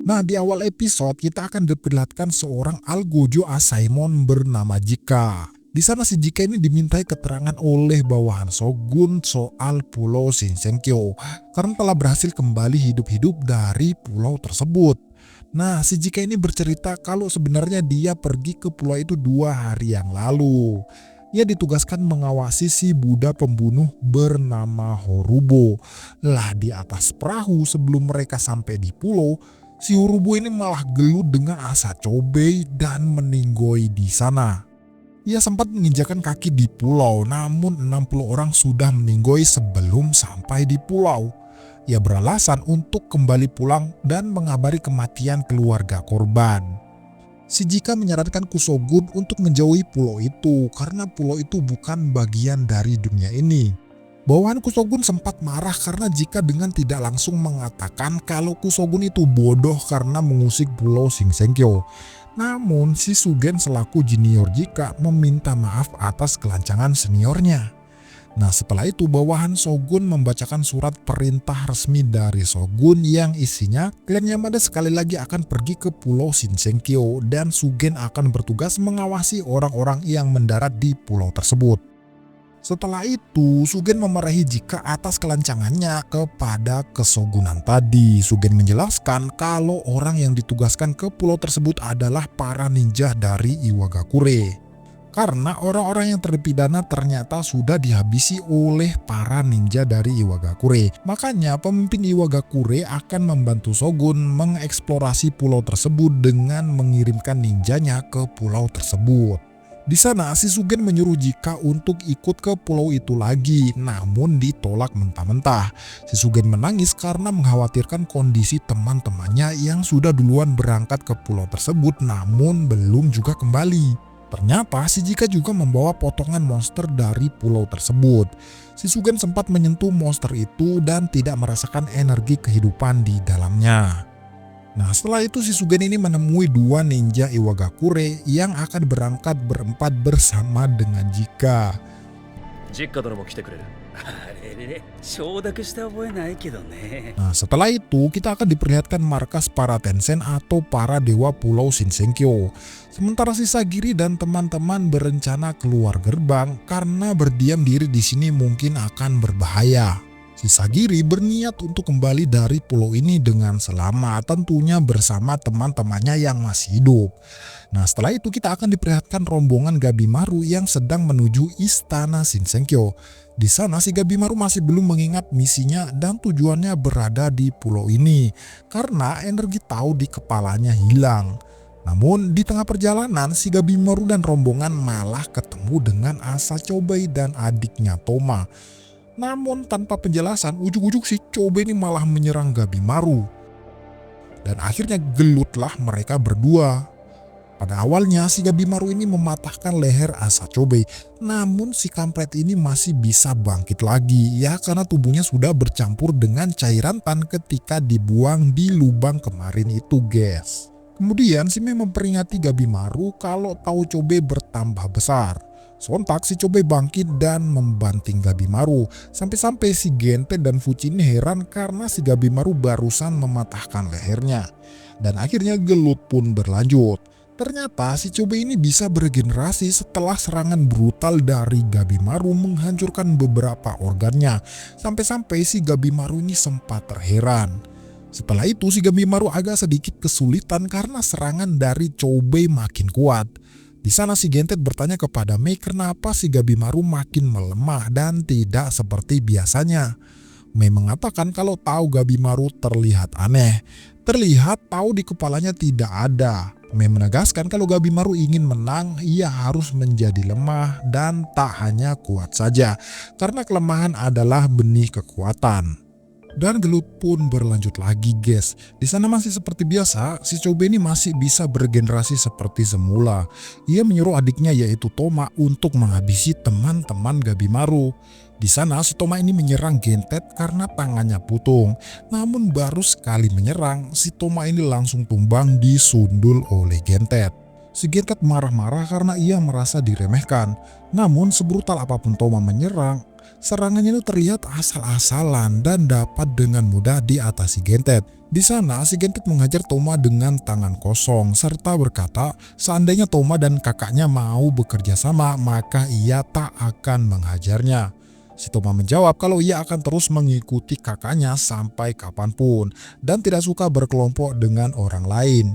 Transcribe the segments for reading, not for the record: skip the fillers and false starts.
Nah, di awal episode kita akan diperlihatkan seorang Algojo Asaemon bernama Jika. Di sana si Jika ini dimintai keterangan oleh bawahan Shogun soal Pulau Shinsengkyo karena telah berhasil kembali hidup-hidup dari pulau tersebut. Nah, si Jika ini bercerita kalau sebenarnya dia pergi ke pulau itu 2 hari yang lalu. Ia ditugaskan mengawasi si Buddha pembunuh bernama Horubo. Lah di atas perahu sebelum mereka sampai di pulau, si Horubo ini malah gelut dengan asa cobe dan meninggoy di sana. Ia sempat menginjakan kaki di pulau, namun 60 orang sudah meninggoy sebelum sampai di pulau. Ia beralasan untuk kembali pulang dan mengabari kematian keluarga korban. Si Jika menyarankan Kusogun untuk menjauhi pulau itu karena pulau itu bukan bagian dari dunia ini. Bawahan Kusogun sempat marah karena Jika dengan tidak langsung mengatakan kalau Kusogun itu bodoh karena mengusik pulau Shinsengkyo. Namun si Sugen selaku junior Jika meminta maaf atas kelancangan seniornya. Nah, setelah itu bawahan Shogun membacakan surat perintah resmi dari Shogun yang isinya klan Yamada sekali lagi akan pergi ke pulau Shinsengkyo dan Sugen akan bertugas mengawasi orang-orang yang mendarat di pulau tersebut. Setelah itu, Sugen memarahi Jika atas kelancangannya kepada kesogunan tadi. Sugen menjelaskan kalau orang yang ditugaskan ke pulau tersebut adalah para ninja dari Iwagakure. Karena orang-orang yang terpidana ternyata sudah dihabisi oleh para ninja dari Iwagakure. Makanya pemimpin Iwagakure akan membantu Shogun mengeksplorasi pulau tersebut dengan mengirimkan ninjanya ke pulau tersebut. Di sana si Sugen menyuruh Jika untuk ikut ke pulau itu lagi, namun ditolak mentah-mentah. Si Sugen menangis karena mengkhawatirkan kondisi teman-temannya yang sudah duluan berangkat ke pulau tersebut namun belum juga kembali. Ternyata si Jika juga membawa potongan monster dari pulau tersebut. Si Sugen sempat menyentuh monster itu dan tidak merasakan energi kehidupan di dalamnya. Nah, setelah itu si Sugen ini menemui 2 ninja Iwagakure yang akan berangkat berempat bersama dengan Jika. Nah, setelah itu kita akan diperlihatkan markas para Tensen atau para dewa pulau Shinsengkyo. Sementara si Sagiri dan teman-teman berencana keluar gerbang karena berdiam diri di sini mungkin akan berbahaya. Si Sagiri berniat untuk kembali dari pulau ini dengan selamat, tentunya bersama teman-temannya yang masih hidup. Nah, setelah itu kita akan diperlihatkan rombongan Gabimaru yang sedang menuju istana Shinsengkyo. Di sana si Gabimaru masih belum mengingat misinya dan tujuannya berada di pulau ini karena energi Tao di kepalanya hilang. Namun di tengah perjalanan si Gabimaru dan rombongan malah ketemu dengan Asa Chobei dan adiknya Toma. Namun tanpa penjelasan, ujuk-ujuk si Chobei ini malah menyerang Gabimaru. Dan akhirnya gelutlah mereka berdua. Pada awalnya si Gabimaru ini mematahkan leher Asa Chobei, namun si kampret ini masih bisa bangkit lagi ya karena tubuhnya sudah bercampur dengan cairan tan ketika dibuang di lubang kemarin itu, guys. Kemudian si Mei memperingati Gabimaru kalau Tao Chobei bertambah besar. Sontak si Chobei bangkit dan membanting Gabimaru. Sampai-sampai si Gente dan Fuchin heran karena si Gabimaru barusan mematahkan lehernya. Dan akhirnya gelut pun berlanjut. Ternyata si Chobei ini bisa beregenerasi setelah serangan brutal dari Gabimaru menghancurkan beberapa organnya. Sampai-sampai si Gabimaru ini sempat terheran. Setelah itu si Gabimaru agak sedikit kesulitan karena serangan dari Chobei makin kuat. Di sana si Gentet bertanya kepada Mei kenapa si Gabimaru makin melemah dan tidak seperti biasanya. Mei mengatakan kalau tahu Gabimaru terlihat aneh. Terlihat tahu di kepalanya tidak ada. Mei menegaskan kalau Gabimaru ingin menang, ia harus menjadi lemah dan tak hanya kuat saja. Karena kelemahan adalah benih kekuatan. Dan gelut pun berlanjut lagi, guys. Di sana masih seperti biasa, si Chobei ini masih bisa beregenerasi seperti semula. Ia menyuruh adiknya yaitu Toma untuk menghabisi teman-teman Gabimaru. Di sana si Toma ini menyerang Gentet karena tangannya putung. Namun baru sekali menyerang, si Toma ini langsung tumbang disundul oleh Gentet. Si Gentet marah-marah karena ia merasa diremehkan. Namun sebrutal apapun Toma menyerang, Serangannya itu terlihat asal-asalan dan dapat dengan mudah diatasi Gentet. Di sana si Gentet menghajar Toma dengan tangan kosong serta berkata seandainya Toma dan kakaknya mau bekerja sama maka ia tak akan menghajarnya. Si Toma menjawab kalau ia akan terus mengikuti kakaknya sampai kapanpun dan tidak suka berkelompok dengan orang lain.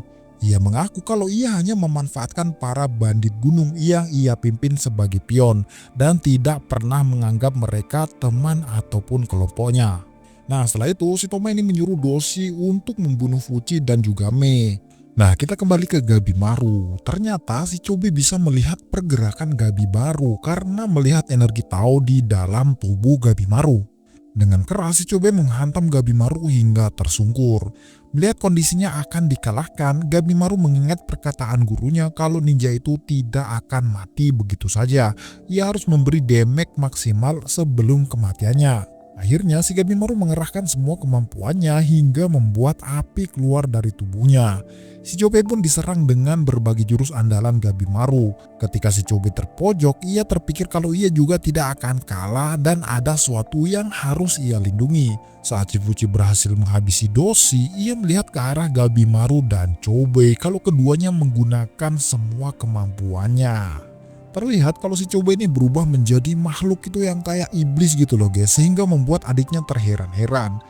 Ia mengaku kalau ia hanya memanfaatkan para bandit gunung yang ia pimpin sebagai pion dan tidak pernah menganggap mereka teman ataupun kelompoknya. Nah setelah itu si Toma ini menyuruh Doshi untuk membunuh Fuji dan juga Mei. Nah kita kembali ke Gabimaru. Ternyata si Chobe bisa melihat pergerakan Gabimaru karena melihat energi Tao di dalam tubuh Gabimaru. Dengan keras si Chobe menghantam Gabimaru hingga tersungkur. Melihat kondisinya akan dikalahkan, Gabimaru mengingat perkataan gurunya kalau ninja itu tidak akan mati begitu saja. Ia harus memberi damage maksimal sebelum kematiannya. Akhirnya si Gabimaru mengerahkan semua kemampuannya hingga membuat api keluar dari tubuhnya. Si Chobe pun diserang dengan berbagai jurus andalan Gabimaru. Ketika si Chobe terpojok, ia terpikir kalau ia juga tidak akan kalah dan ada sesuatu yang harus ia lindungi. Saat si Fuji berhasil menghabisi Doshi, ia melihat ke arah Gabimaru dan Chobe kalau keduanya menggunakan semua kemampuannya. Terlihat kalau si Chobe ini berubah menjadi makhluk itu yang kayak iblis gitu loh guys, sehingga membuat adiknya terheran-heran.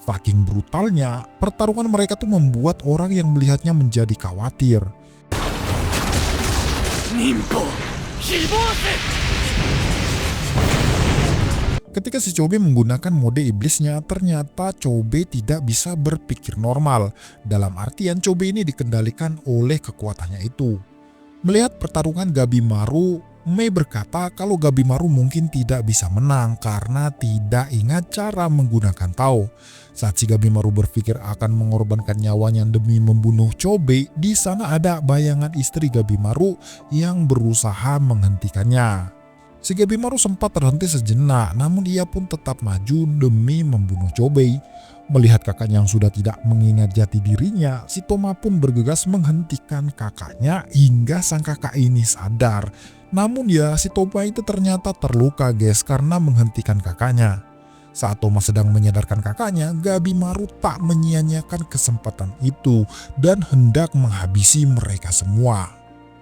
Saking brutalnya, pertarungan mereka tuh membuat orang yang melihatnya menjadi khawatir. Ketika si Chobe menggunakan mode iblisnya, ternyata Chobe tidak bisa berpikir normal. Dalam artian Chobe ini dikendalikan oleh kekuatannya itu. Melihat pertarungan Gabimaru, Mei berkata kalau Gabimaru mungkin tidak bisa menang karena tidak ingat cara menggunakan Tao. Saat si Gabimaru berpikir akan mengorbankan nyawanya demi membunuh Chobe, di sana ada bayangan istri Gabimaru yang berusaha menghentikannya. Si Gabimaru sempat terhenti sejenak, namun ia pun tetap maju demi membunuh Chobe. Melihat kakaknya yang sudah tidak mengingat jati dirinya, si Toma pun bergegas menghentikan kakaknya hingga sang kakak ini sadar. Namun ya si Toma itu ternyata terluka guys karena menghentikan kakaknya. Saat Toma sedang menyadarkan kakaknya, Gabimaru tak menyia-nyiakan kesempatan itu dan hendak menghabisi mereka semua.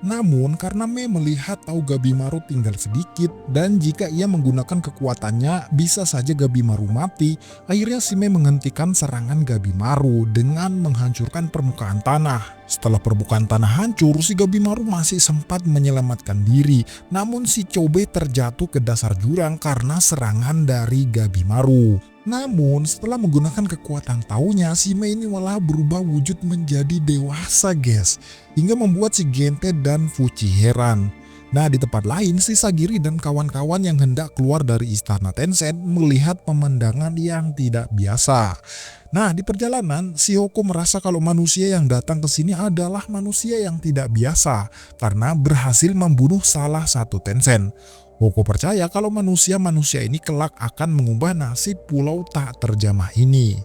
Namun karena Mei melihat tahu Gabimaru tinggal sedikit dan jika ia menggunakan kekuatannya bisa saja Gabimaru mati, akhirnya si Mei menghentikan serangan Gabimaru dengan menghancurkan permukaan tanah. Setelah permukaan tanah hancur, si Gabimaru masih sempat menyelamatkan diri, namun si Chobe terjatuh ke dasar jurang karena serangan dari Gabimaru. Namun setelah menggunakan kekuatan taunya, si Mei ini malah berubah wujud menjadi dewasa guys, hingga membuat si Gentet dan Fuji heran. Nah di tempat lain, si Sagiri dan kawan-kawan yang hendak keluar dari istana Tensen melihat pemandangan yang tidak biasa. Nah di perjalanan, si Hoko merasa kalau manusia yang datang ke sini adalah manusia yang tidak biasa karena berhasil membunuh salah satu Tensen. Hoko percaya kalau manusia-manusia ini kelak akan mengubah nasib pulau tak terjamah ini.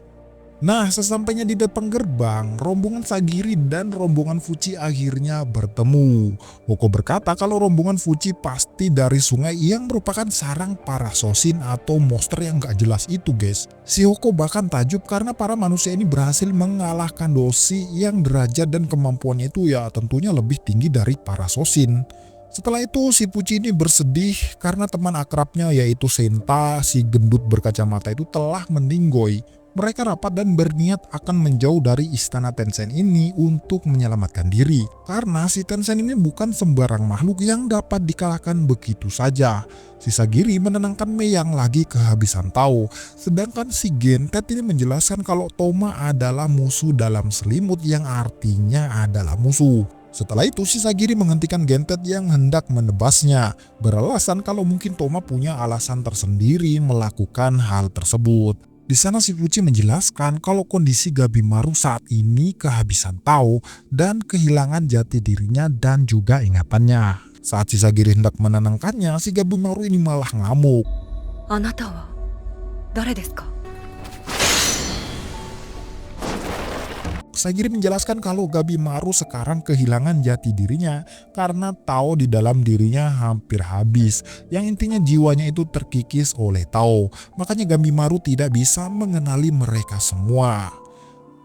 Nah, sesampainya di depan gerbang, rombongan Sagiri dan rombongan Fuji akhirnya bertemu. Hoko berkata kalau rombongan Fuji pasti dari sungai yang merupakan sarang para Shoshin atau monster yang gak jelas itu guys. Si Hoko bahkan takjub karena para manusia ini berhasil mengalahkan Doshi yang derajat dan kemampuannya itu ya tentunya lebih tinggi dari para Shoshin. Setelah itu si Fuji ini bersedih karena teman akrabnya yaitu Senta, si gendut berkacamata itu telah meninggoy. Mereka rapat dan berniat akan menjauh dari istana Tensen ini untuk menyelamatkan diri. Karena si Tensen ini bukan sembarang makhluk yang dapat dikalahkan begitu saja. Si Sagiri menenangkan Mei yang lagi kehabisan Tao. Sedangkan si Gentet ini menjelaskan kalau Toma adalah musuh dalam selimut yang artinya adalah musuh. Setelah itu si Sagiri menghentikan Gentet yang hendak menebasnya, beralasan kalau mungkin Toma punya alasan tersendiri melakukan hal tersebut. Di sana si Fuji menjelaskan kalau kondisi Gabimaru saat ini kehabisan Tao dan kehilangan jati dirinya dan juga ingatannya. Saat si Sagiri hendak menenangkannya, si Gabimaru ini malah ngamuk. Anata wa dare desu ka? Sagiri menjelaskan kalau Gabimaru sekarang kehilangan jati dirinya karena Tao di dalam dirinya hampir habis. Yang intinya jiwanya itu terkikis oleh Tao. Makanya Gabimaru tidak bisa mengenali mereka semua.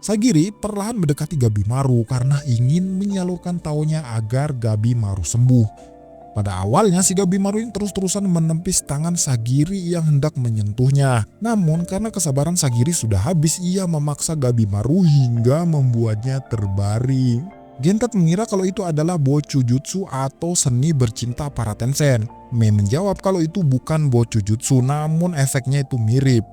Sagiri perlahan mendekati Gabimaru karena ingin menyalurkan Taonya agar Gabimaru sembuh. Pada awalnya si Gabimaru ini terus-terusan menepis tangan Sagiri yang hendak menyentuhnya. Namun karena kesabaran Sagiri sudah habis, ia memaksa Gabimaru hingga membuatnya terbaring. Gentet mengira kalau itu adalah Bojujutsu atau seni bercinta para Tenshin. Mei menjawab kalau itu bukan Bojujutsu, namun efeknya itu mirip.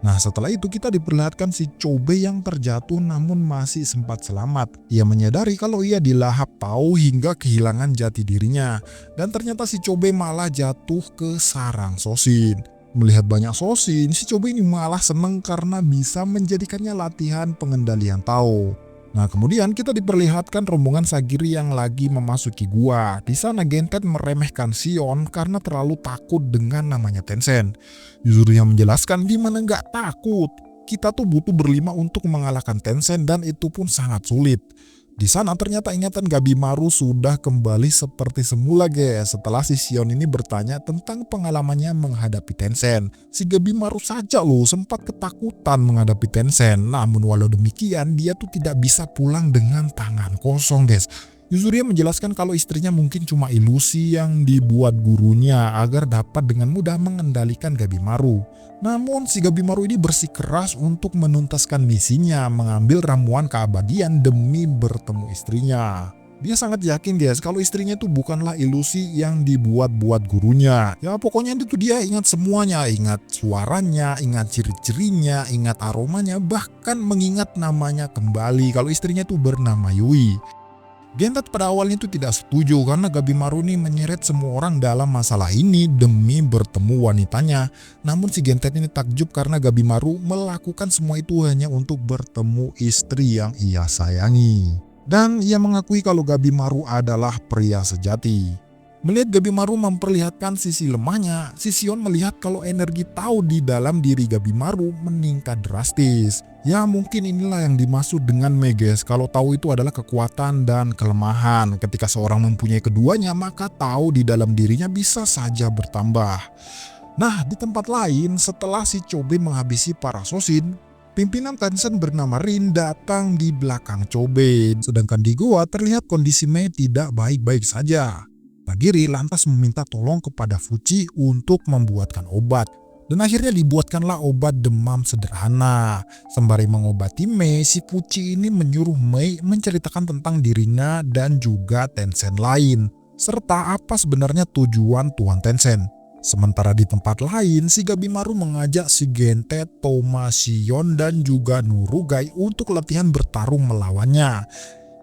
Nah, setelah itu kita diperlihatkan si Chobei yang terjatuh namun masih sempat selamat. Ia menyadari kalau ia dilahap Tao hingga kehilangan jati dirinya. Dan ternyata si Chobei malah jatuh ke sarang Shoshin. Melihat banyak Shoshin, si Chobei ini malah seneng karena bisa menjadikannya latihan pengendalian Tao. Nah, kemudian kita diperlihatkan rombongan Sagiri yang lagi memasuki gua. Di sana Gentet meremehkan Shion karena terlalu takut dengan namanya Tenshin. Yuzuriha menjelaskan gimana nggak takut. Kita tuh butuh berlima untuk mengalahkan Tenshin dan itu pun sangat sulit. Di sana ternyata ingatan Gabimaru sudah kembali seperti semula guys. Setelah si Shion ini bertanya tentang pengalamannya menghadapi Tenshin. Si Gabimaru saja loh sempat ketakutan menghadapi Tenshin. Namun walau demikian dia tuh tidak bisa pulang dengan tangan kosong guys. Yuzuriha menjelaskan kalau istrinya mungkin cuma ilusi yang dibuat gurunya agar dapat dengan mudah mengendalikan Gabimaru. Namun si Gabimaru ini bersikeras untuk menuntaskan misinya, mengambil ramuan keabadian demi bertemu istrinya. Dia sangat yakin guys kalau istrinya itu bukanlah ilusi yang dibuat-buat gurunya. Ya pokoknya itu dia ingat semuanya, ingat suaranya, ingat ciri-cirinya, ingat aromanya, bahkan mengingat namanya kembali kalau istrinya itu bernama Yui. Gentet pada awalnya itu tidak setuju karena Gabimaru ini menyeret semua orang dalam masalah ini demi bertemu wanitanya. Namun si Gentet ini takjub karena Gabimaru melakukan semua itu hanya untuk bertemu istri yang ia sayangi. Dan ia mengakui kalau Gabimaru adalah pria sejati. Melihat Gabimaru memperlihatkan sisi lemahnya, si Shion melihat kalau energi Tao di dalam diri Gabimaru meningkat drastis. Ya mungkin inilah yang dimaksud dengan Meges, kalau Tao itu adalah kekuatan dan kelemahan. Ketika seorang mempunyai keduanya, maka Tao di dalam dirinya bisa saja bertambah. Nah, di tempat lain, setelah si Chobei menghabisi para Shoshin, pimpinan Tenshin bernama Rin datang di belakang Chobei. Sedangkan di gua terlihat kondisi Mei tidak baik-baik saja. Sagiri lantas meminta tolong kepada Fuchi untuk membuatkan obat. Dan akhirnya dibuatkanlah obat demam sederhana. Sembari mengobati Mei, si Fuchi ini menyuruh Mei menceritakan tentang dirinya dan juga Tenshin lain. Serta apa sebenarnya tujuan Tuan Tenshin. Sementara di tempat lain, si Gabimaru mengajak si Gentet, Toma, Shion, dan juga Nurugai untuk latihan bertarung melawannya.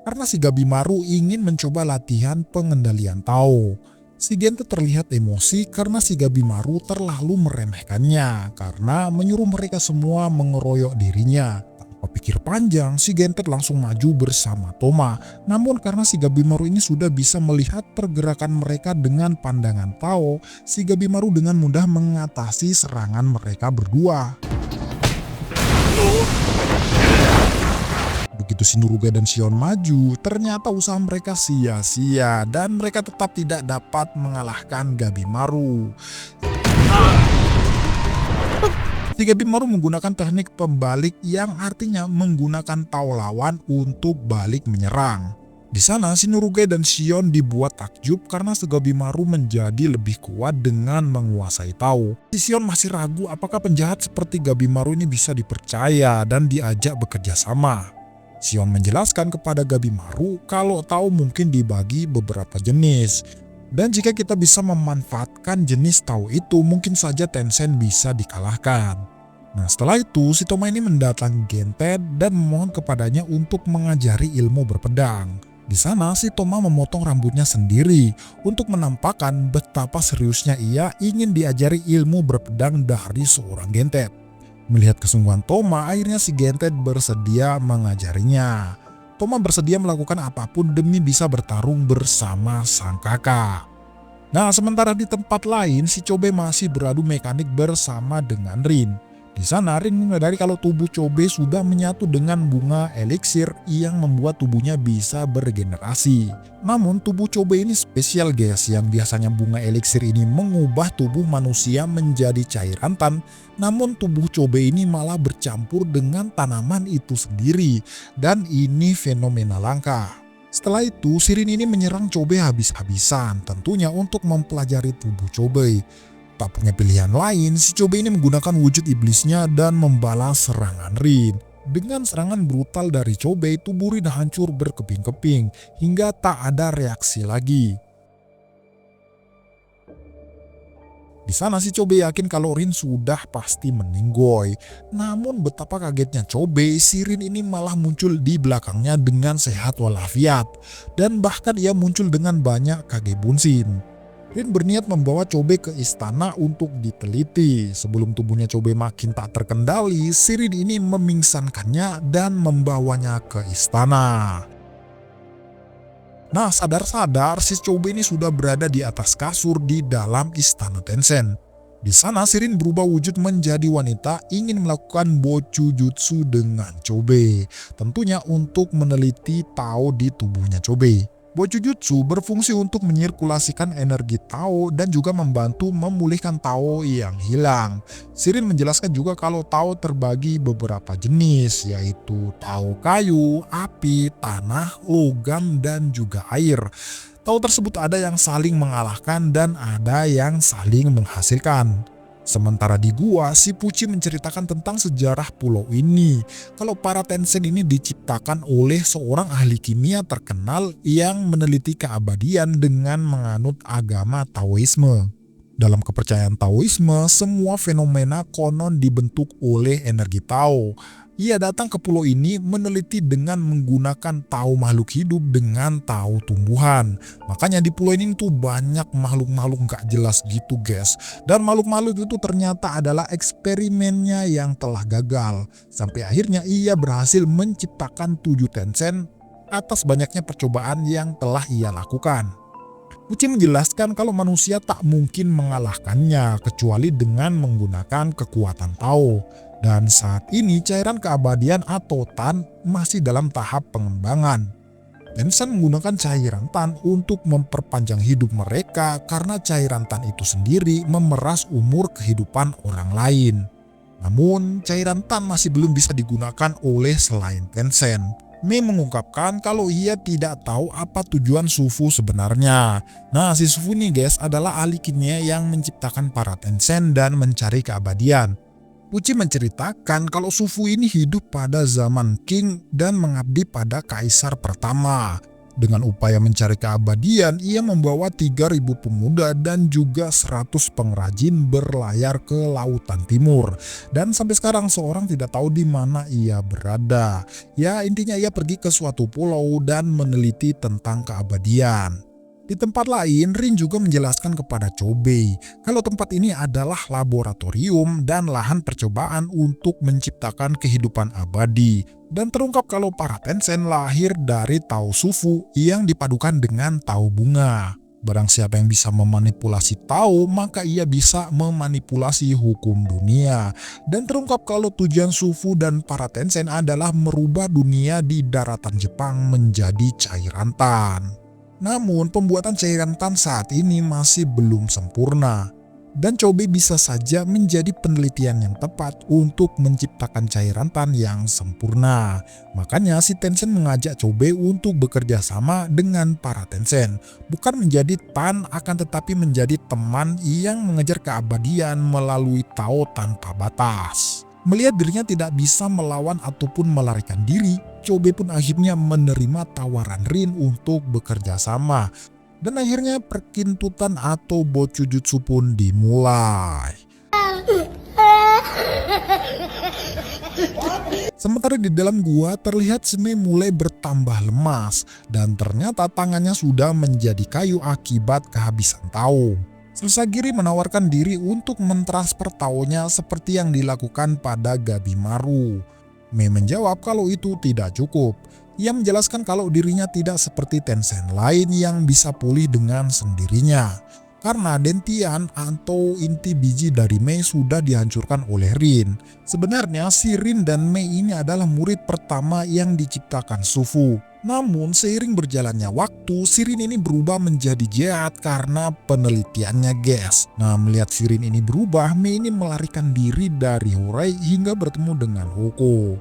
Karena si Gabimaru ingin mencoba latihan pengendalian Tao. Si Gentet terlihat emosi karena si Gabimaru terlalu meremehkannya karena menyuruh mereka semua mengeroyok dirinya. Tanpa pikir panjang, si Gentet langsung maju bersama Toma. Namun karena si Gabimaru ini sudah bisa melihat pergerakan mereka dengan pandangan Tao, si Gabimaru dengan mudah mengatasi serangan mereka berdua. Begitu si Nurugai dan Shion maju, ternyata usaha mereka sia-sia dan mereka tetap tidak dapat mengalahkan Gabimaru. Si Gabimaru menggunakan teknik pembalik yang artinya menggunakan Tao lawan untuk balik menyerang. Di sana si Nurugai dan Shion dibuat takjub karena si Gabimaru menjadi lebih kuat dengan menguasai Tao. Si Shion masih ragu apakah penjahat seperti Gabimaru ini bisa dipercaya dan diajak bekerja sama. Shion menjelaskan kepada Gabimaru kalau Tao mungkin dibagi beberapa jenis. Dan jika kita bisa memanfaatkan jenis Tao itu, mungkin saja Tenshin bisa dikalahkan. Nah setelah itu, si Toma ini mendatangi Gentet dan memohon kepadanya untuk mengajari ilmu berpedang. Di sana, si Toma memotong rambutnya sendiri untuk menampakkan betapa seriusnya ia ingin diajari ilmu berpedang dari seorang Gentet. Melihat kesungguhan Toma, akhirnya si Gentet bersedia mengajarinya. Toma bersedia melakukan apapun demi bisa bertarung bersama sang kakak. Nah, sementara di tempat lain, si Chobei masih beradu mekanik bersama dengan Rin. Di sana Rin menyadari kalau tubuh Chobe sudah menyatu dengan bunga eliksir yang membuat tubuhnya bisa beregenerasi. Namun tubuh Chobe ini spesial guys, yang biasanya bunga eliksir ini mengubah tubuh manusia menjadi cairan tan, namun tubuh Chobe ini malah bercampur dengan tanaman itu sendiri, dan ini fenomena langka. Setelah itu Shirin ini menyerang Chobe habis-habisan, tentunya untuk mempelajari tubuh Chobe. Tak punya pilihan lain, si Chobe ini menggunakan wujud iblisnya dan membalas serangan Rin. Dengan serangan brutal dari Chobe, tubuh Rin hancur berkeping-keping hingga tak ada reaksi lagi. Di sana si Chobe yakin kalau Rin sudah pasti meninggoy. Namun betapa kagetnya Chobe, si Rin ini malah muncul di belakangnya dengan sehat walafiat. Dan bahkan ia muncul dengan banyak kage bunsin. Rin berniat membawa Chobe ke istana untuk diteliti. Sebelum tubuhnya Chobe makin tak terkendali, si Rin ini memingsankannya dan membawanya ke istana. Nah, sadar-sadar si Chobe ini sudah berada di atas kasur di dalam istana Tensen. Di sana Shirin berubah wujud menjadi wanita ingin melakukan Bojujutsu dengan Chobe. Tentunya untuk meneliti Tao di tubuhnya Chobe. Bojujutsu berfungsi untuk menyirkulasikan energi Tao dan juga membantu memulihkan Tao yang hilang. Shirin menjelaskan juga kalau Tao terbagi beberapa jenis, yaitu Tao kayu, api, tanah, logam, dan juga air. Tao tersebut ada yang saling mengalahkan dan ada yang saling menghasilkan. Sementara di gua, si Pucci menceritakan tentang sejarah pulau ini. Kalau para Tensen ini diciptakan oleh seorang ahli kimia terkenal yang meneliti keabadian dengan menganut agama Taoisme. Dalam kepercayaan Taoisme, semua fenomena konon dibentuk oleh energi Tao. Ia datang ke pulau ini meneliti dengan menggunakan Tao makhluk hidup dengan Tao tumbuhan. Makanya di pulau ini tuh banyak makhluk-makhluk gak jelas gitu guys. Dan makhluk-makhluk itu ternyata adalah eksperimennya yang telah gagal. Sampai akhirnya ia berhasil menciptakan 7 Tensen atas banyaknya percobaan yang telah ia lakukan. Pucci menjelaskan kalau manusia tak mungkin mengalahkannya kecuali dengan menggunakan kekuatan Tao. Dan saat ini cairan keabadian atau Tan masih dalam tahap pengembangan. Tensen menggunakan cairan Tan untuk memperpanjang hidup mereka karena cairan Tan itu sendiri memeras umur kehidupan orang lain. Namun cairan Tan masih belum bisa digunakan oleh selain Tensen. Mei mengungkapkan kalau ia tidak tahu apa tujuan Sufu sebenarnya. Nah, si Sufu ini guys adalah ahli kimia yang menciptakan para Tensen dan mencari keabadian. Pucci menceritakan kalau Sufu ini hidup pada zaman Qing dan mengabdi pada kaisar pertama. Dengan upaya mencari keabadian, ia membawa 3.000 pemuda dan juga 100 pengrajin berlayar ke lautan timur. Dan sampai sekarang seorang tidak tahu di mana ia berada. Ya, intinya ia pergi ke suatu pulau dan meneliti tentang keabadian. Di tempat lain, Rin juga menjelaskan kepada Chobe kalau tempat ini adalah laboratorium dan lahan percobaan untuk menciptakan kehidupan abadi. Dan terungkap kalau para Tensen lahir dari Tao Sufu yang dipadukan dengan Tao bunga. Barang siapa yang bisa memanipulasi Tao, maka ia bisa memanipulasi hukum dunia. Dan terungkap kalau tujuan Sufu dan para Tensen adalah merubah dunia di daratan Jepang menjadi cairan Tan. Namun pembuatan cairan Tan saat ini masih belum sempurna. Dan Chobe bisa saja menjadi penelitian yang tepat untuk menciptakan cairan Tan yang sempurna. Makanya si Tensen mengajak Chobe untuk bekerja sama dengan para Tensen. Bukan menjadi Tan, akan tetapi menjadi teman yang mengejar keabadian melalui Tao tanpa batas. Melihat dirinya tidak bisa melawan ataupun melarikan diri, Chobe pun akhirnya menerima tawaran Rin untuk bekerja sama. Dan akhirnya perkintutan atau Bojujutsu pun dimulai. Sementara di dalam gua terlihat Mei mulai bertambah lemas dan ternyata tangannya sudah menjadi kayu akibat kehabisan Tao. Sasagiri menawarkan diri untuk mentransfer Tao-nya seperti yang dilakukan pada Gabimaru. Mei menjawab kalau itu tidak cukup. Ia menjelaskan kalau dirinya tidak seperti Tensen lain yang bisa pulih dengan sendirinya. karena dentian atau inti biji dari Mei sudah dihancurkan oleh Rin. Sebenarnya si Rin dan Mei ini adalah murid pertama yang diciptakan Sufu. Namun seiring berjalannya waktu, si Rin ini berubah menjadi jahat karena penelitiannya guys. Nah, melihat si Rin ini berubah, Mei ini melarikan diri dari Horai hingga bertemu dengan Hoko.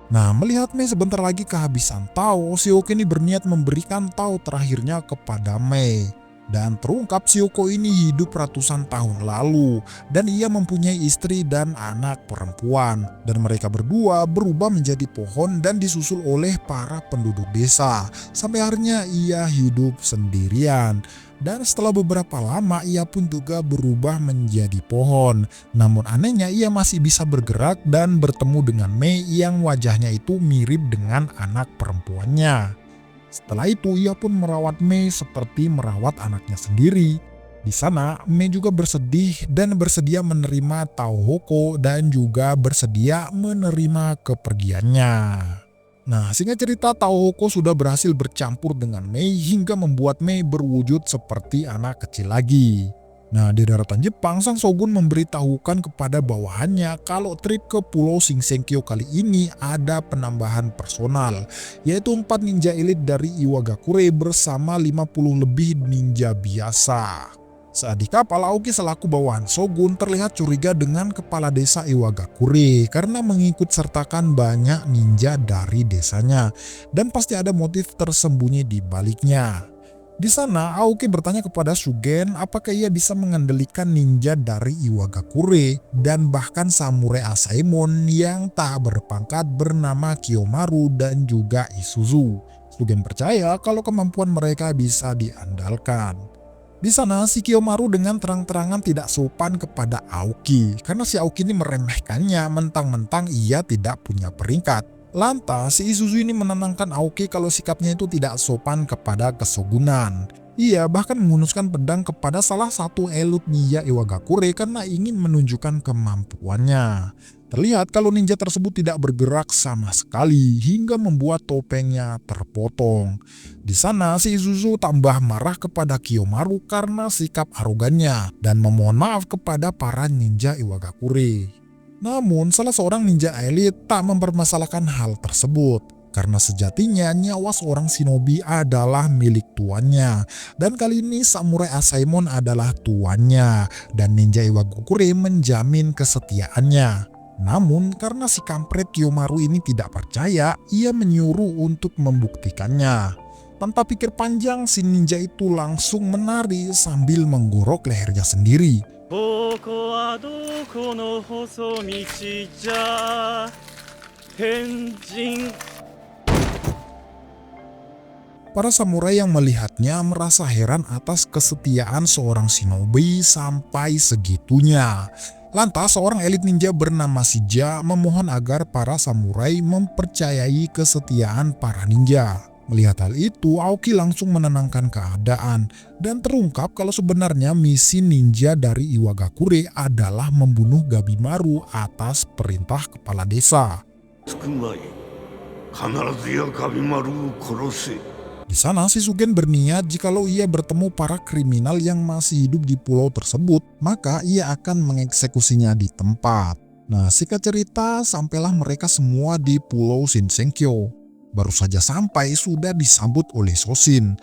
Nah, melihat Mei sebentar lagi kehabisan Tao, si Hoko ini berniat memberikan Tao terakhirnya kepada Mei. Dan terungkap si Hoko ini hidup ratusan tahun lalu dan ia mempunyai istri dan anak perempuan. Dan mereka berdua berubah menjadi pohon dan disusul oleh para penduduk desa. Sampai akhirnya ia hidup sendirian. Dan setelah beberapa lama ia pun juga berubah menjadi pohon. Namun anehnya ia masih bisa bergerak dan bertemu dengan Mei yang wajahnya itu mirip dengan anak perempuannya. Setelah itu ia pun merawat Mei seperti merawat anaknya sendiri. Di sana Mei juga bersedih dan bersedia menerima Tao Hoko dan juga bersedia menerima kepergiannya. Nah, singkat cerita Tao Hoko sudah berhasil bercampur dengan Mei hingga membuat Mei berwujud seperti anak kecil lagi. Nah, di daratan Jepang, sang shogun memberitahukan kepada bawahannya kalau trip ke Pulau Shinsengkyo kali ini ada penambahan personal, yaitu 4 ninja elit dari Iwagakure bersama 50 lebih ninja biasa. Saat di kapal, Aoki selaku bawahan shogun terlihat curiga dengan kepala desa Iwagakure karena mengikut sertakan banyak ninja dari desanya dan pasti ada motif tersembunyi di baliknya. Di sana, Aoki bertanya kepada Shugen apakah ia bisa mengendalikan ninja dari Iwagakure dan bahkan samurai Asaemon yang tak berpangkat bernama Kiyomaru dan juga Isuzu. Shugen percaya kalau kemampuan mereka bisa diandalkan. Di sana, si Kiyomaru dengan terang-terangan tidak sopan kepada Aoki karena si Aoki ini meremehkannya mentang-mentang ia tidak punya peringkat. Lantas, si Isuzu ini menenangkan Aoki kalau sikapnya itu tidak sopan kepada kesogunan. Ia bahkan menghunuskan pedang kepada salah satu elit ninja Iwagakure karena ingin menunjukkan kemampuannya. Terlihat kalau ninja tersebut tidak bergerak sama sekali hingga membuat topengnya terpotong. Di sana, si Isuzu tambah marah kepada Kiyomaru karena sikap arogannya dan memohon maaf kepada para ninja Iwagakure. Namun, salah seorang ninja elit tak mempermasalahkan hal tersebut. Karena sejatinya nyawa seorang shinobi adalah milik tuannya. Dan kali ini samurai Asaemon adalah tuannya. Dan ninja Iwagakure menjamin kesetiaannya. Namun, karena si kampret Kiyomaru ini tidak percaya, ia menyuruh untuk membuktikannya. Tanpa pikir panjang, si ninja itu langsung menari sambil menggorok lehernya sendiri. Para samurai yang melihatnya merasa heran atas kesetiaan seorang shinobi sampai segitunya. Lantas seorang elit ninja bernama Shija memohon agar para samurai mempercayai kesetiaan para ninja. Melihat hal itu, Aoki langsung menenangkan keadaan dan terungkap kalau sebenarnya misi ninja dari Iwagakure adalah membunuh Gabimaru atas perintah kepala desa. Di sana, si Shugen berniat jikalau ia bertemu para kriminal yang masih hidup di pulau tersebut, maka ia akan mengeksekusinya di tempat. Nah, singkat cerita, sampailah mereka semua di Pulau Shinsengkyo. Baru saja sampai sudah disambut oleh Soshin.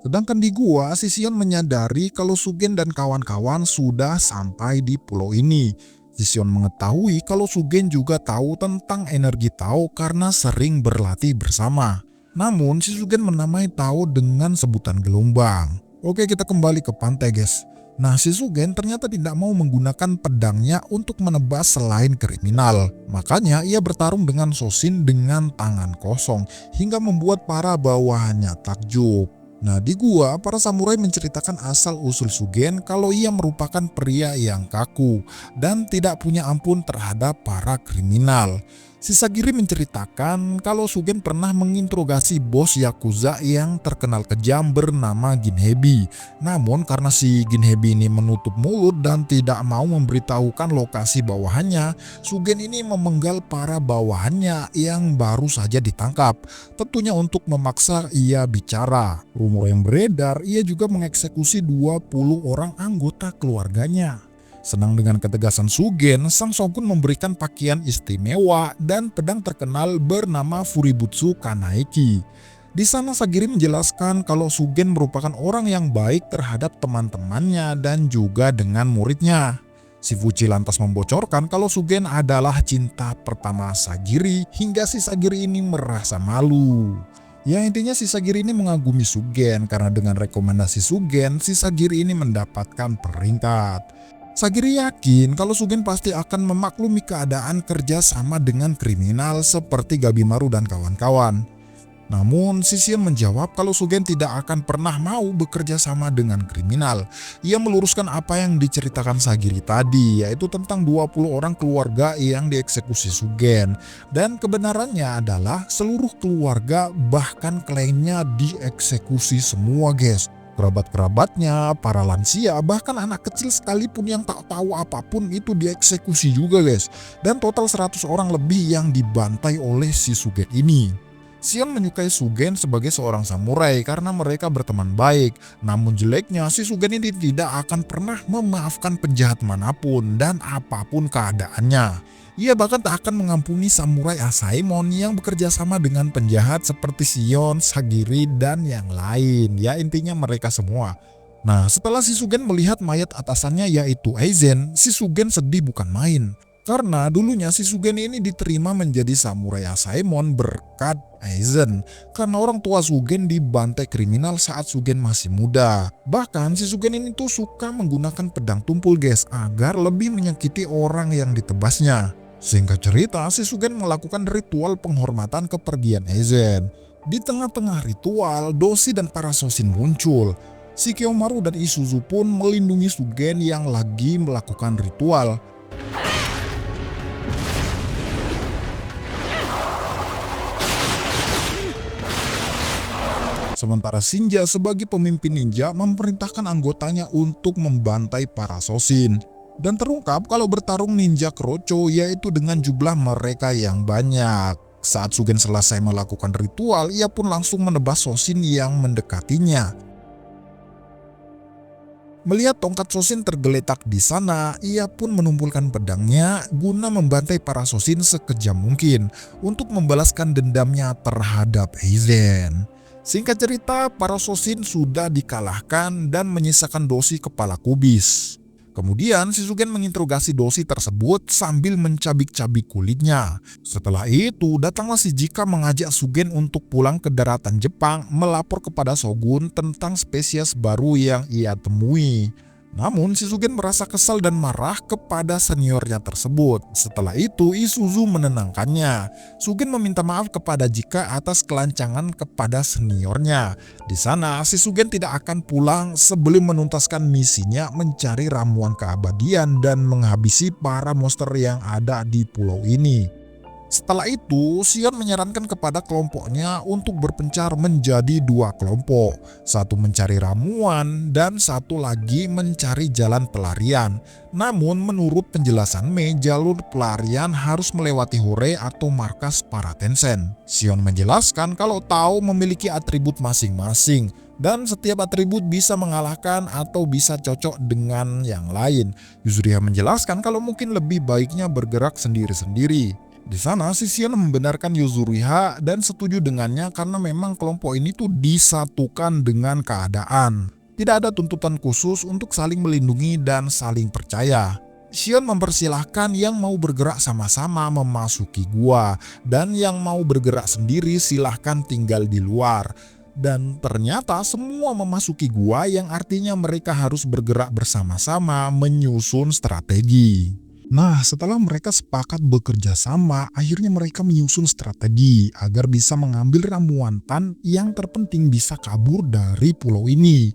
Sedangkan di gua, si Shion menyadari kalau Shugen dan kawan-kawan sudah sampai di pulau ini. Si Shion mengetahui kalau Shugen juga tahu tentang energi Tao karena sering berlatih bersama. Namun, si Shugen menamai Tao dengan sebutan gelombang. Oke, kita kembali ke pantai guys. Nah, si Shugen ternyata tidak mau menggunakan pedangnya untuk menebas selain kriminal. Makanya ia bertarung dengan Soshin dengan tangan kosong hingga membuat para bawahannya takjub. Nah, di gua, para samurai menceritakan asal-usul Shugen kalau ia merupakan pria yang kaku dan tidak punya ampun terhadap para kriminal. Sisagiri menceritakan kalau Sugen pernah menginterogasi bos Yakuza yang terkenal kejam bernama Ginhebi. Namun karena si Ginhebi ini menutup mulut dan tidak mau memberitahukan lokasi bawahannya, Sugen ini memenggal para bawahannya yang baru saja ditangkap. Tentunya untuk memaksa ia bicara. Rumor yang beredar, ia juga mengeksekusi 20 orang anggota keluarganya. Senang dengan ketegasan Sugen, sang shogun memberikan pakaian istimewa dan pedang terkenal bernama Fuributsu Kanaeki. Di sana Sagiri menjelaskan kalau Sugen merupakan orang yang baik terhadap teman-temannya dan juga dengan muridnya. Si Fuchi lantas membocorkan kalau Sugen adalah cinta pertama Sagiri hingga si Sagiri ini merasa malu. Ya intinya si Sagiri ini mengagumi Sugen karena dengan rekomendasi Sugen, si Sagiri ini mendapatkan peringkat. Sagiri yakin kalau Sugen pasti akan memaklumi keadaan kerja sama dengan kriminal seperti Gabimaru dan kawan-kawan. Namun si Shion menjawab kalau Sugen tidak akan pernah mau bekerja sama dengan kriminal. Ia meluruskan apa yang diceritakan Sagiri tadi, yaitu tentang 20 orang keluarga yang dieksekusi Sugen. Dan kebenarannya adalah seluruh keluarga bahkan kliennya dieksekusi semua guys. Kerabat-kerabatnya, para lansia, bahkan anak kecil sekalipun yang tak tahu apapun itu dieksekusi juga guys. Dan total 100 orang lebih yang dibantai oleh si Sugen ini. Shion menyukai Sugen sebagai seorang samurai karena mereka berteman baik. Namun jeleknya si Sugen ini tidak akan pernah memaafkan penjahat manapun dan apapun keadaannya. Ia bahkan tak akan mengampuni samurai Asaemon yang bekerja sama dengan penjahat seperti Shion, Sagiri, dan yang lain. Ya intinya mereka semua. Nah setelah si Sugen melihat mayat atasannya yaitu Aizen, si Sugen sedih bukan main. Karena dulunya si Sugen ini diterima menjadi samurai Asaemon berkat Aizen. Karena orang tua Sugen dibantai kriminal saat Sugen masih muda. Bahkan si Sugen ini tuh suka menggunakan pedang tumpul guys agar lebih menyakiti orang yang ditebasnya. Singkat cerita, si Sugen melakukan ritual penghormatan kepergian Aizen. Di tengah-tengah ritual, Doshi dan para Shoshin muncul. Si Kiyomaru dan Isuzu pun melindungi Sugen yang lagi melakukan ritual. Sementara Shinja sebagai pemimpin ninja memerintahkan anggotanya untuk membantai para Shoshin. Dan terungkap kalau bertarung ninja Krocho yaitu dengan jumlah mereka yang banyak. Saat Sugen selesai melakukan ritual, ia pun langsung menebas Shoshin yang mendekatinya. Melihat tongkat Shoshin tergeletak di sana, ia pun menumpulkan pedangnya guna membantai para Shoshin sekejam mungkin untuk membalaskan dendamnya terhadap Aizen. Singkat cerita, para Shoshin sudah dikalahkan dan menyisakan Doshi kepala kubis. Kemudian si Sugen menginterogasi Doshi tersebut sambil mencabik-cabik kulitnya. Setelah itu datanglah si Jika mengajak Sugen untuk pulang ke daratan Jepang melapor kepada Shogun tentang spesies baru yang ia temui. Namun si Sugen merasa kesal dan marah kepada seniornya tersebut. Setelah itu Isuzu menenangkannya. Sugen meminta maaf kepada Jika atas kelancangan kepada seniornya. Di sana si Sugen tidak akan pulang sebelum menuntaskan misinya mencari ramuan keabadian dan menghabisi para monster yang ada di pulau ini. Setelah itu, Shion menyarankan kepada kelompoknya untuk berpencar menjadi 2 kelompok. Satu mencari ramuan dan satu lagi mencari jalan pelarian. Namun menurut penjelasan Mei, jalur pelarian harus melewati Hore atau markas para Tensen. Shion menjelaskan kalau Tao memiliki atribut masing-masing. Dan setiap atribut bisa mengalahkan atau bisa cocok dengan yang lain. Yuzuriha menjelaskan kalau mungkin lebih baiknya bergerak sendiri-sendiri. Di sana si Shion membenarkan Yuzuriha dan setuju dengannya karena memang kelompok ini tuh disatukan dengan keadaan. Tidak ada tuntutan khusus untuk saling melindungi dan saling percaya. Shion mempersilahkan yang mau bergerak sama-sama memasuki gua dan yang mau bergerak sendiri silahkan tinggal di luar. Dan ternyata semua memasuki gua yang artinya mereka harus bergerak bersama-sama menyusun strategi. Nah, setelah mereka sepakat bekerja sama, akhirnya mereka menyusun strategi agar bisa mengambil ramuan Tan yang terpenting bisa kabur dari pulau ini.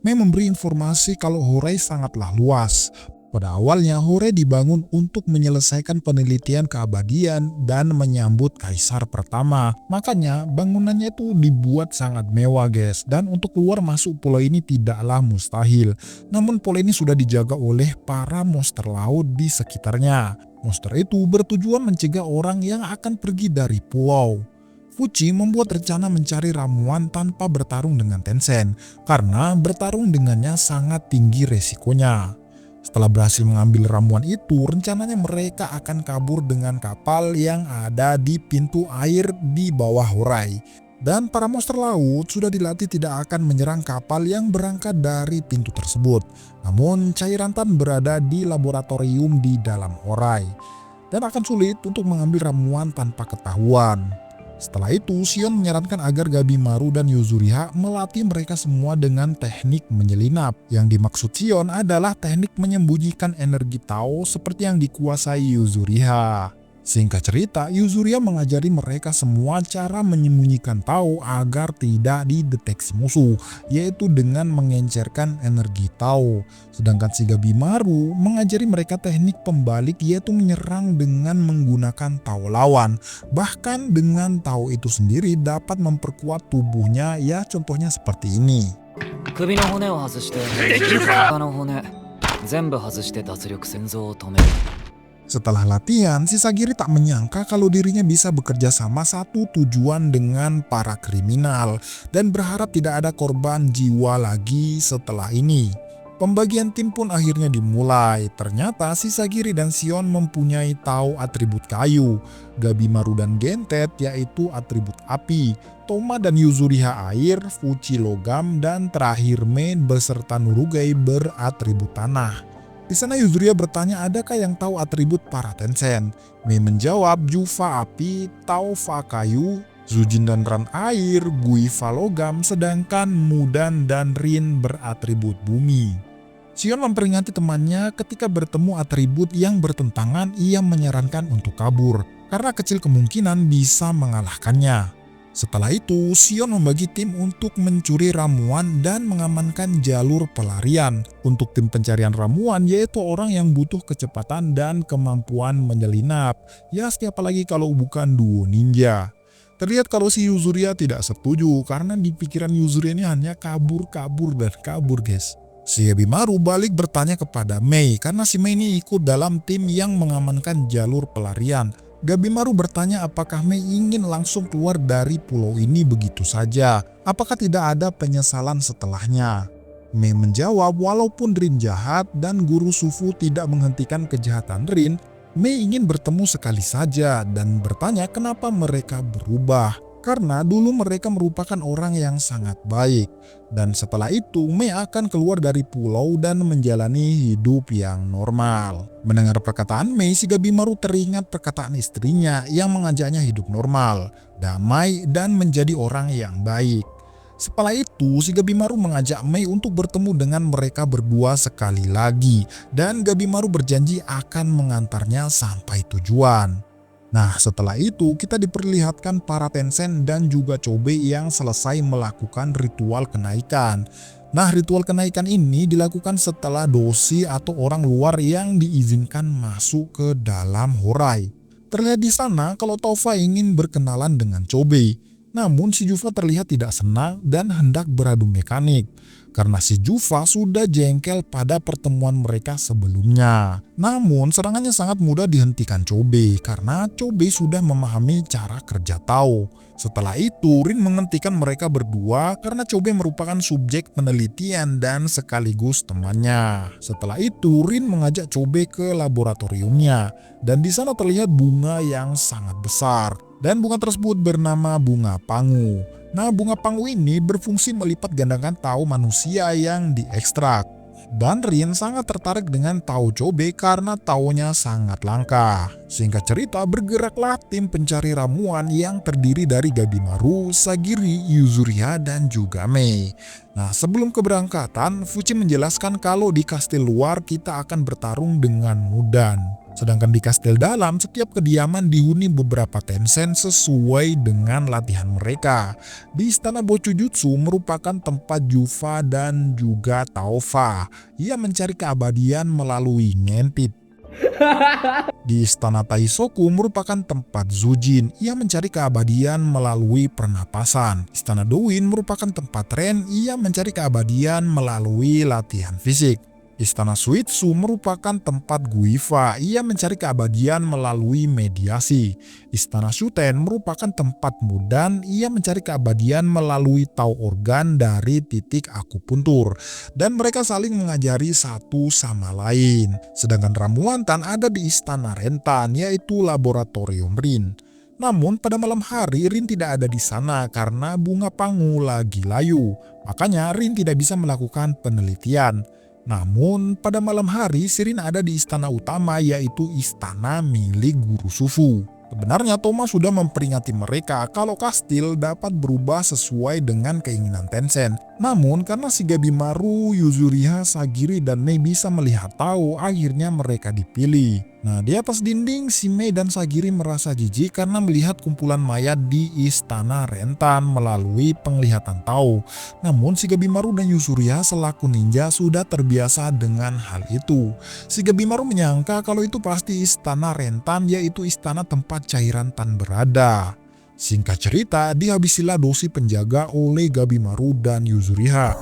Mei memberi informasi kalau Horai sangatlah luas. Pada awalnya, Hore dibangun untuk menyelesaikan penelitian keabadian dan menyambut Kaisar pertama. Makanya bangunannya itu dibuat sangat mewah guys. Dan untuk keluar masuk pulau ini tidaklah mustahil. Namun pulau ini sudah dijaga oleh para monster laut di sekitarnya. Monster itu bertujuan mencegah orang yang akan pergi dari pulau. Fuji membuat rencana mencari ramuan tanpa bertarung dengan Tencent. Karena bertarung dengannya sangat tinggi resikonya. Setelah berhasil mengambil ramuan itu, rencananya mereka akan kabur dengan kapal yang ada di pintu air di bawah Horai. Dan para monster laut sudah dilatih tidak akan menyerang kapal yang berangkat dari pintu tersebut. Namun cairan Tan berada di laboratorium di dalam Horai. Dan akan sulit untuk mengambil ramuan tanpa ketahuan. Setelah itu, Sion menyarankan agar Gabimaru dan Yuzuriha melatih mereka semua dengan teknik menyelinap. Yang dimaksud Sion adalah teknik menyembunyikan energi Tao seperti yang dikuasai Yuzuriha. Singkat cerita, Yuzuriha mengajari mereka semua cara menyembunyikan Tao agar tidak dideteksi musuh, yaitu dengan mengencerkan energi Tao. Sedangkan si Gabimaru mengajari mereka teknik pembalik, yaitu menyerang dengan menggunakan Tao lawan. Bahkan dengan Tao itu sendiri dapat memperkuat tubuhnya, ya contohnya seperti ini. 首の骨を外して他の骨全部外して脱力戦争を止める。 Setelah latihan, si Sagiri tak menyangka kalau dirinya bisa bekerja sama satu tujuan dengan para kriminal dan berharap tidak ada korban jiwa lagi setelah ini. Pembagian tim pun akhirnya dimulai. Ternyata si Sagiri dan Sion mempunyai Tao atribut kayu, Gabimaru dan Gentet yaitu atribut api, Toma dan Yuzuriha air, Fuji logam, dan terakhir Mei beserta Nurugai beratribut tanah. Di sana Yuzuriha bertanya adakah yang tahu atribut para Tencent. Mei menjawab Jufa api, Tao Fa kayu, Zujin dan Ran air, Gui Fa logam, sedangkan Mudan dan Rin beratribut bumi. Sion memperingati temannya ketika bertemu atribut yang bertentangan, ia menyarankan untuk kabur karena kecil kemungkinan bisa mengalahkannya. Setelah itu, Sion membagi tim untuk mencuri ramuan dan mengamankan jalur pelarian. Untuk tim pencarian ramuan yaitu orang yang butuh kecepatan dan kemampuan menyelinap. Ya siapa lagi kalau bukan duo ninja. Terlihat kalau si Yuzuriha tidak setuju karena di pikiran Yuzuriha ini hanya kabur dan kabur guys. Si Gabimaru balik bertanya kepada Mei karena si Mei ini ikut dalam tim yang mengamankan jalur pelarian. Gabimaru bertanya apakah Mei ingin langsung keluar dari pulau ini begitu saja. Apakah tidak ada penyesalan setelahnya? Mei menjawab walaupun Rin jahat dan Guru Sufu tidak menghentikan kejahatan Rin, Mei ingin bertemu sekali saja dan bertanya kenapa mereka berubah. Karena dulu mereka merupakan orang yang sangat baik. Dan setelah itu Mei akan keluar dari pulau dan menjalani hidup yang normal. Mendengar perkataan Mei, si Gabimaru teringat perkataan istrinya yang mengajaknya hidup normal, damai, dan menjadi orang yang baik. Setelah itu, si Gabimaru mengajak Mei untuk bertemu dengan mereka berdua sekali lagi. Dan Gabimaru berjanji akan mengantarnya sampai tujuan. Nah setelah itu kita diperlihatkan para Tencent dan juga Chobei yang selesai melakukan ritual kenaikan. Nah ritual kenaikan ini dilakukan setelah dosi atau orang luar yang diizinkan masuk ke dalam Horai. Terlihat di sana kalau Taufa ingin berkenalan dengan Chobei. Namun si Jufa terlihat tidak senang dan hendak beradu mekanik. Karena si Jufa sudah jengkel pada pertemuan mereka sebelumnya. Namun serangannya sangat mudah dihentikan Chobei karena Chobei sudah memahami cara kerja Tao. Setelah itu Rin menghentikan mereka berdua karena Chobei merupakan subjek penelitian dan sekaligus temannya. Setelah itu Rin mengajak Chobei ke laboratoriumnya dan di sana terlihat bunga yang sangat besar. Dan bunga tersebut bernama bunga pangu. Nah bunga pangu ini berfungsi melipat gandakan Tao manusia yang diekstrak. Dan Rin sangat tertarik dengan Tao Chobei karena Taonya sangat langka. Singkat cerita bergeraklah tim pencari ramuan yang terdiri dari Gabimaru, Sagiri, Yuzuriha, dan juga Mei. Nah sebelum keberangkatan Fuji menjelaskan kalau di kastil luar kita akan bertarung dengan Mudan. Sedangkan di kastil dalam, setiap kediaman dihuni beberapa Tensen sesuai dengan latihan mereka. Di Istana Bocujutsu merupakan tempat Jufa dan juga Taufa. Ia mencari keabadian melalui ngintip. Di Istana Taisoku merupakan tempat Zujin. Ia mencari keabadian melalui pernapasan. Istana Douyin merupakan tempat Ren. Ia mencari keabadian melalui latihan fisik. Istana Suitsu merupakan tempat Guifa. Ia mencari keabadian melalui mediasi. Istana Shuten merupakan tempat Mudan. Ia mencari keabadian melalui tau organ dari titik akupuntur. Dan mereka saling mengajari satu sama lain. Sedangkan ramuan Tan ada di Istana Rentan, yaitu Laboratorium Rin. Namun pada malam hari Rin tidak ada di sana karena bunga pangu lagi layu. Makanya Rin tidak bisa melakukan penelitian. Namun pada malam hari Rin ada di istana utama, yaitu istana milik Guru Sufu. Sebenarnya Thomas sudah memperingati mereka kalau kastil dapat berubah sesuai dengan keinginan Tencent. Namun karena si Gabimaru, Yuzuriha, Sagiri, dan Mei bisa melihat tahu, akhirnya mereka dipilih. Nah, di atas dinding si Mei dan Sagiri merasa jijik karena melihat kumpulan mayat di istana Rentan melalui penglihatan tahu. Namun si Gabimaru dan Yuzuriha selaku ninja sudah terbiasa dengan hal itu. Si Gabimaru menyangka kalau itu pasti istana Rentan, yaitu istana tempat cairan Tan berada. Singkat cerita, dihabisilah dosi penjaga oleh Gabimaru dan Yuzuriha.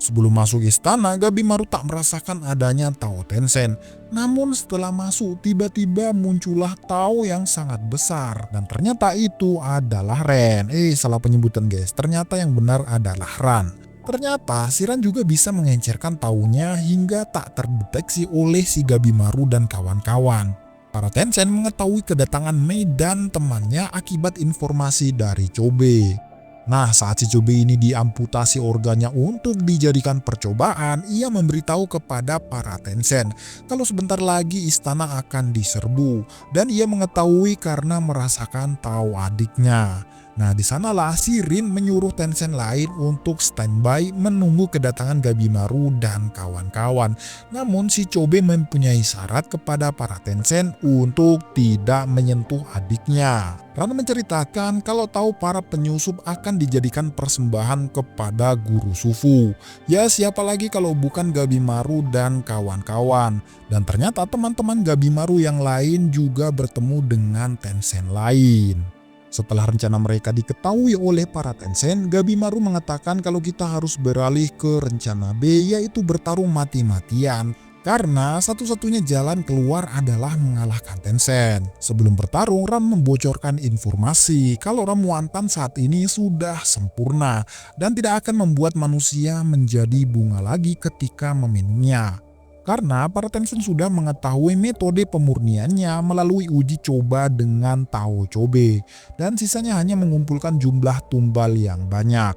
Sebelum masuk istana, Gabimaru tak merasakan adanya Tao Tencent. Namun setelah masuk, tiba-tiba muncullah Tao yang sangat besar. Dan ternyata itu adalah Ren. Salah penyebutan guys, ternyata yang benar adalah Ran. Ternyata si Ran juga bisa mengencerkan taunya hingga tak terdeteksi oleh si Gabimaru dan kawan-kawan. Para Tencent mengetahui kedatangan Mei dan temannya akibat informasi dari Chobe. Nah, saat si Chobe ini diamputasi organnya untuk dijadikan percobaan, ia memberitahu kepada para Tencent kalau sebentar lagi istana akan diserbu, dan ia mengetahui karena merasakan tahu adiknya. Nah, di sanalah si Rin menyuruh Tencent lain untuk standby menunggu kedatangan Gabimaru dan kawan-kawan. Namun si Chobe mempunyai syarat kepada para Tencent untuk tidak menyentuh adiknya. Ran menceritakan kalau tahu para penyusup akan dijadikan persembahan kepada Guru Sufu. Ya, siapa lagi kalau bukan Gabimaru dan kawan-kawan. Dan ternyata teman-teman Gabimaru yang lain juga bertemu dengan Tencent lain. Setelah rencana mereka diketahui oleh para Tencent, Gabimaru mengatakan kalau kita harus beralih ke rencana B, yaitu bertarung mati-matian. Karena satu-satunya jalan keluar adalah mengalahkan Tencent. Sebelum bertarung, Ran membocorkan informasi kalau ramuan Tan saat ini sudah sempurna dan tidak akan membuat manusia menjadi bunga lagi ketika meminumnya. Karena para Tencent sudah mengetahui metode pemurniannya melalui uji coba dengan Tao Chobe, dan sisanya hanya mengumpulkan jumlah tumbal yang banyak.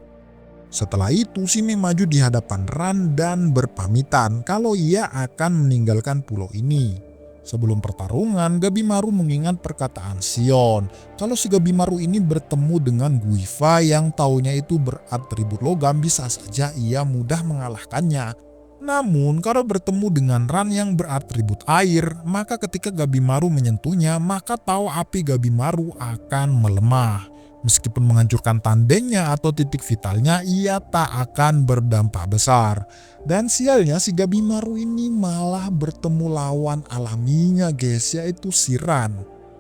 Setelah itu, si Mei maju di hadapan Ran dan berpamitan kalau ia akan meninggalkan pulau ini. Sebelum pertarungan, Gabimaru mengingat perkataan Sion kalau si Gabimaru ini bertemu dengan Guifa yang taunya itu beratribut logam, bisa saja ia mudah mengalahkannya. Namun kalau bertemu dengan Ran yang beratribut air, maka ketika Gabimaru menyentuhnya, maka tahu api Gabimaru akan melemah. Meskipun menghancurkan tandengnya atau titik vitalnya, ia tak akan berdampak besar. Dan sialnya si Gabimaru ini malah bertemu lawan alaminya guys, yaitu si Ran.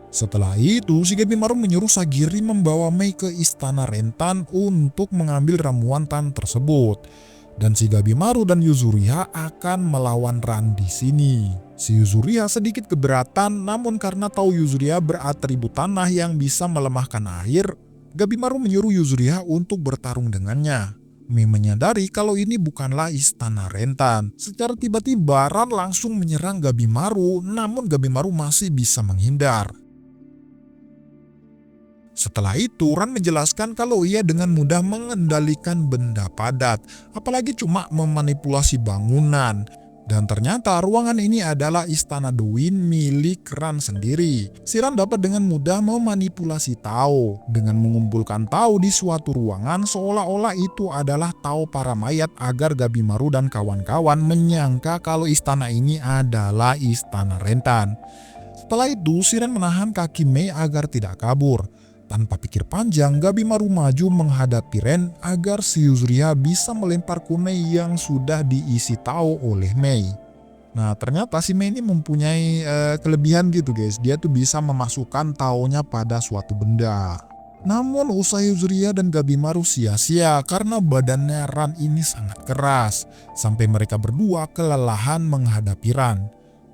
Setelah itu, si Gabimaru menyuruh Sagiri membawa Mei ke istana Rentan untuk mengambil ramuan Tan tersebut. Dan si Gabimaru dan Yuzuriha akan melawan Ran di sini. Si Yuzuriha sedikit keberatan, namun karena tahu Yuzuriha beratribut tanah yang bisa melemahkan air, Gabimaru menyuruh Yuzuriha untuk bertarung dengannya. Mei menyadari kalau ini bukanlah istana Rentan. Secara tiba-tiba Ran langsung menyerang Gabimaru, namun Gabimaru masih bisa menghindar. Setelah itu, Ran menjelaskan kalau ia dengan mudah mengendalikan benda padat, apalagi cuma memanipulasi bangunan. Dan ternyata ruangan ini adalah istana The Wind milik Ran sendiri. Si Ran dapat dengan mudah memanipulasi Tao dengan mengumpulkan Tao di suatu ruangan seolah-olah itu adalah Tao para mayat agar Gabimaru dan kawan-kawan menyangka kalau istana ini adalah istana Rentan. Setelah itu, si Ran menahan kaki Mei agar tidak kabur. Tanpa pikir panjang, Gabimaru maju menghadapi Ren agar si Yuzuriha bisa melempar kunai yang sudah diisi Tao oleh Mei. Nah, ternyata si Mei ini mempunyai kelebihan gitu guys. Dia tuh bisa memasukkan Tao-nya pada suatu benda. Namun usai Yuzuriha dan Gabimaru sia-sia karena badannya Ran ini sangat keras. Sampai mereka berdua kelelahan menghadapi Ran.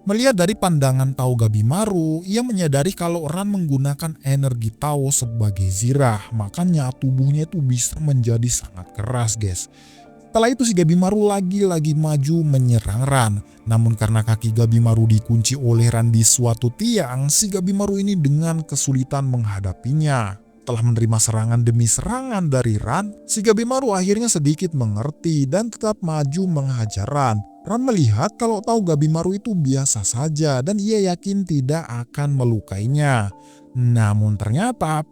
Melihat dari pandangan Tao Gabimaru, ia menyadari kalau Ran menggunakan energi Tao sebagai zirah, makanya tubuhnya itu bisa menjadi sangat keras guys. Setelah itu si Gabimaru lagi-lagi maju menyerang Ran. Namun karena kaki Gabimaru dikunci oleh Ran di suatu tiang, si Gabimaru ini dengan kesulitan menghadapinya. Setelah menerima serangan demi serangan dari Ran, si Gabimaru akhirnya sedikit mengerti dan tetap maju menghajar Ran. Ran melihat kalau Tao Gabimaru itu biasa saja dan ia yakin tidak akan melukainya. Namun ternyata,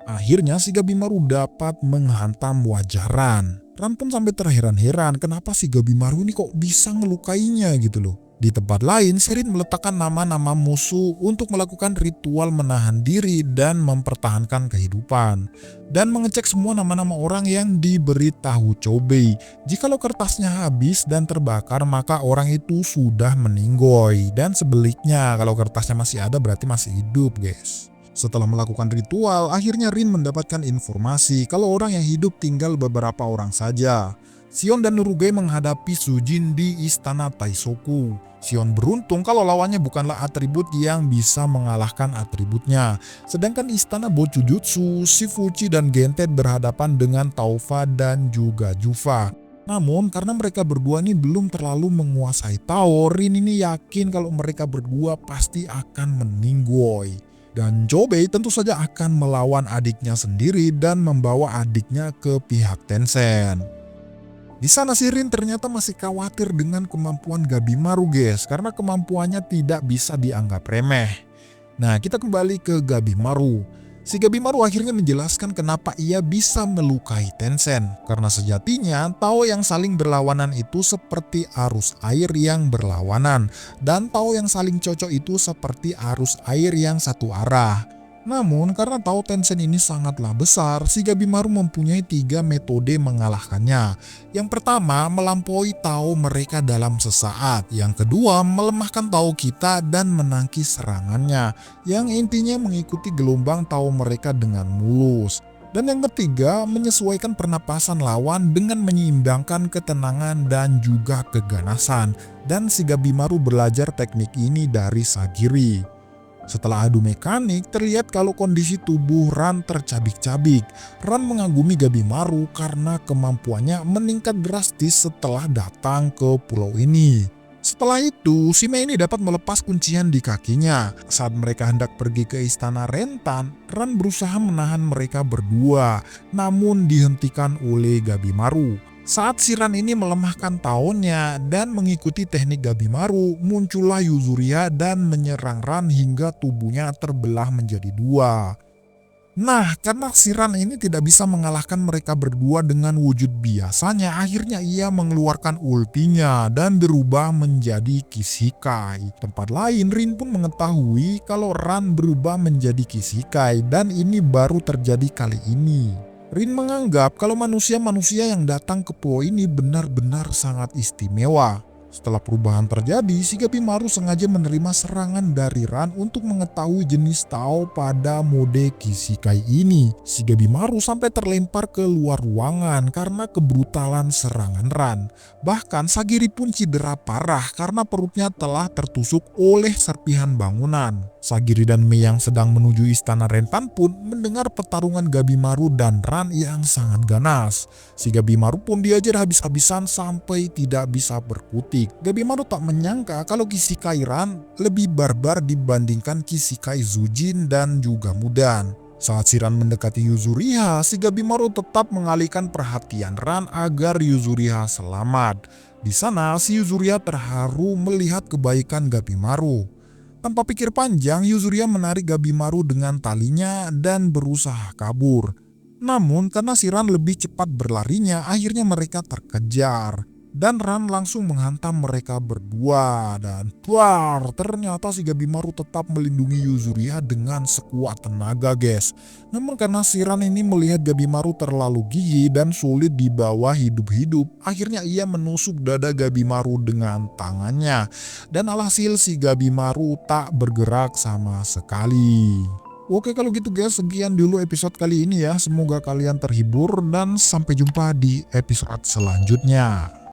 akhirnya si Gabimaru dapat menghantam wajah Ran. Ran pun sampai terheran-heran kenapa si Gabimaru ini kok bisa ngelukainya gitu loh. Di tempat lain, Rin meletakkan nama-nama musuh untuk melakukan ritual menahan diri dan mempertahankan kehidupan. Dan mengecek semua nama-nama orang yang diberi tahu Chobei. Jikalau kertasnya habis dan terbakar, maka orang itu sudah meninggoy. Dan sebaliknya, kalau kertasnya masih ada berarti masih hidup guys. Setelah melakukan ritual, akhirnya Rin mendapatkan informasi kalau orang yang hidup tinggal beberapa orang saja. Sion dan Nurugai menghadapi Sujin di istana Taisoku. Sion beruntung kalau lawannya bukanlah atribut yang bisa mengalahkan atributnya. Sedangkan istana Bochujutsu, Shifuchi dan Gentet berhadapan dengan Taufa dan juga Jufa. Namun karena mereka berdua ini belum terlalu menguasai Tao, Rin ini yakin kalau mereka berdua pasti akan meninggoy. Dan Chobei tentu saja akan melawan adiknya sendiri dan membawa adiknya ke pihak Tencent. Di sana si Rin ternyata masih khawatir dengan kemampuan Gabimaru guys, karena kemampuannya tidak bisa dianggap remeh. Nah, kita kembali ke Gabimaru. Si Gabimaru akhirnya menjelaskan kenapa ia bisa melukai Tencent. Karena sejatinya Tao yang saling berlawanan itu seperti arus air yang berlawanan. Dan Tao yang saling cocok itu seperti arus air yang satu arah. Namun karena Tao Tencent ini sangatlah besar, si Gabimaru mempunyai 3 metode mengalahkannya. Yang pertama, melampaui Tao mereka dalam sesaat. Yang kedua, melemahkan Tao kita dan menangkis serangannya. Yang intinya mengikuti gelombang Tao mereka dengan mulus. Dan yang ketiga, menyesuaikan pernapasan lawan dengan menyeimbangkan ketenangan dan juga keganasan. Dan si Gabimaru belajar teknik ini dari Sagiri. Setelah adu mekanik, terlihat kalau kondisi tubuh Ran tercabik-cabik. Ran mengagumi Gabimaru karena kemampuannya meningkat drastis setelah datang ke pulau ini. Setelah itu, si Mei ini dapat melepas kuncian di kakinya. Saat mereka hendak pergi ke istana Rentan, Ran berusaha menahan mereka berdua, namun dihentikan oleh Gabimaru. Saat si Ran ini melemahkan Taonya dan mengikuti teknik Gabimaru, muncullah Yuzuriha dan menyerang Ran hingga tubuhnya terbelah menjadi 2. Nah, karena si Ran ini tidak bisa mengalahkan mereka berdua dengan wujud biasanya, akhirnya ia mengeluarkan ultinya dan berubah menjadi Kishikai. Tempat lain, Rin pun mengetahui kalau Ran berubah menjadi Kishikai dan ini baru terjadi kali ini. Rin menganggap kalau manusia-manusia yang datang ke pulau ini benar-benar sangat istimewa. Setelah perubahan terjadi, si Gabimaru sengaja menerima serangan dari Ran untuk mengetahui jenis Tao pada mode Kishikai ini. Si Gabimaru sampai terlempar ke luar ruangan karena kebrutalan serangan Ran. Bahkan Sagiri pun cedera parah karena perutnya telah tertusuk oleh serpihan bangunan. Sagiri dan Mei yang sedang menuju istana Rentan pun mendengar pertarungan Gabimaru dan Ran yang sangat ganas. Si Gabimaru pun diajar habis-habisan sampai tidak bisa berkutik. Gabimaru tak menyangka kalau Kishikai Ran lebih barbar dibandingkan Kishikai Zujin dan juga Mudan. Saat si Ran mendekati Yuzuriha, si Gabimaru tetap mengalihkan perhatian Ran agar Yuzuriha selamat. Di sana si Yuzuria terharu melihat kebaikan Gabimaru. Tanpa pikir panjang, Yuzuria menarik Gabimaru dengan talinya dan berusaha kabur. Namun karena si Ran lebih cepat berlarinya, akhirnya mereka terkejar. Dan Ran langsung menghantam mereka berdua. Dan ternyata si Gabimaru tetap melindungi Yuzuria dengan sekuat tenaga, guys. Namun karena si Ran ini melihat Gabimaru terlalu gigih dan sulit dibawa hidup-hidup, akhirnya ia menusuk dada Gabimaru dengan tangannya. Dan alhasil si Gabimaru tak bergerak sama sekali. Oke, kalau gitu guys, sekian dulu episode kali ini ya. Semoga kalian terhibur dan sampai jumpa di episode selanjutnya.